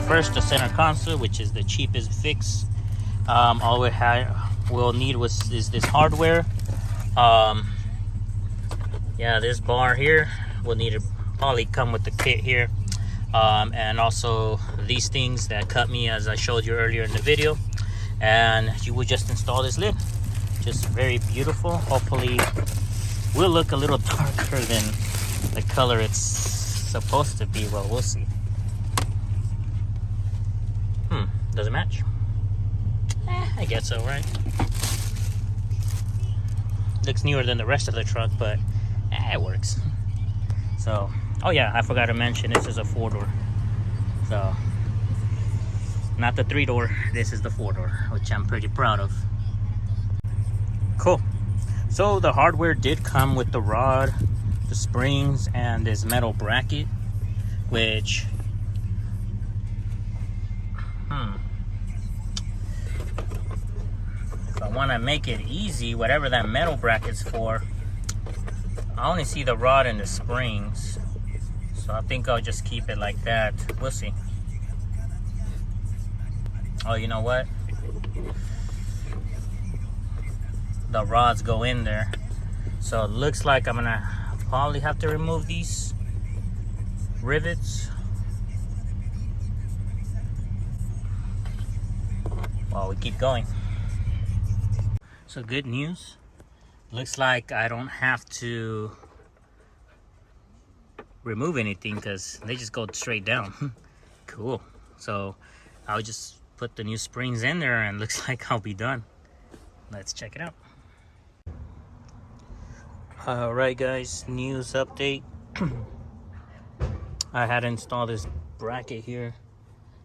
first, the center console, which is the cheapest fix. All we'll need is this hardware. Yeah, this bar here will need to probably come with the kit here. And also these things that cut me, as I showed you earlier in the video. And you would just install this lid. Just very beautiful. Hopefully will look a little darker than the color it's supposed to be. Well, we'll see. Doesn't match. I guess so, right? Looks newer than the rest of the truck, but it works. So, oh yeah, I forgot to mention this is a 4-door. So, not the 3-door, this is the 4-door, which I'm pretty proud of. Cool. So the hardware did come with the rod, the springs, and this metal bracket, which if I want to make it easy, whatever that metal bracket's for, I only see the rod and the springs, so I think I'll just keep it like that. We'll see. Oh, you know what? The rods go in there, so it looks like I'm gonna probably have to remove these rivets while we keep going. So good news, looks like I don't have to remove anything because they just go straight down. Cool. So I'll just put the new springs in there and looks like I'll be done. Let's check it out. Alright guys, news update. I had to install this bracket here.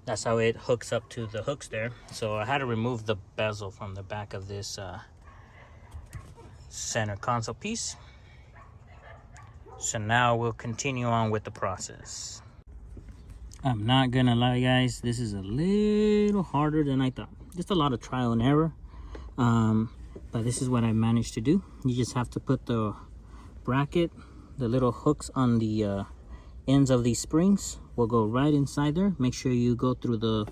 That's how it hooks up to the hooks there. So I had to remove the bezel from the back of this center console piece. So now we'll continue on with the process. I'm not gonna lie guys, this is a little harder than I thought. Just a lot of trial and error. But this is what I managed to do. You just have to put the bracket, the little hooks on the ends of these springs will go right inside there. Make sure you go through the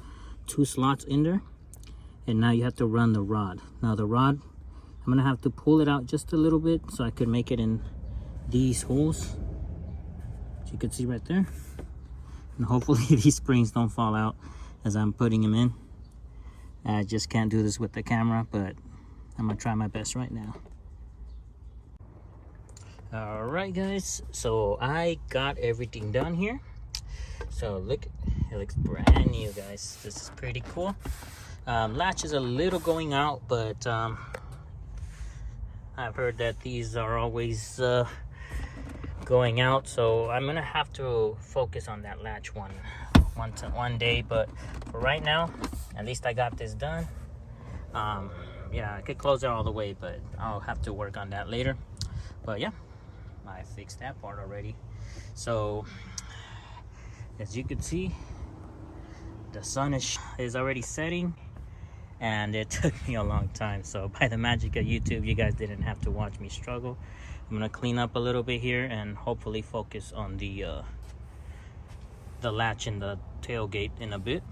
2 slots in there. And now you have to run the rod. Now the rod, I'm gonna have to pull it out just a little bit so I could make it in these holes, as you can see right there. And hopefully these springs don't fall out as I'm putting them in. I just can't do this with the camera, but I'm gonna try my best right now. All right guys, so I got everything done here. So look, it looks brand new guys. This is pretty cool. Latch is a little going out, but I've heard that these are always going out, so I'm gonna have to focus on that latch one day. But for right now, at least I got this done. Yeah, I could close it all the way, but I'll have to work on that later. But yeah, I fixed that part already. So as you can see, the sun is already setting, and it took me a long time. So by the magic of YouTube, you guys didn't have to watch me struggle. I'm gonna clean up a little bit here and hopefully focus on the latch and the tailgate in a bit.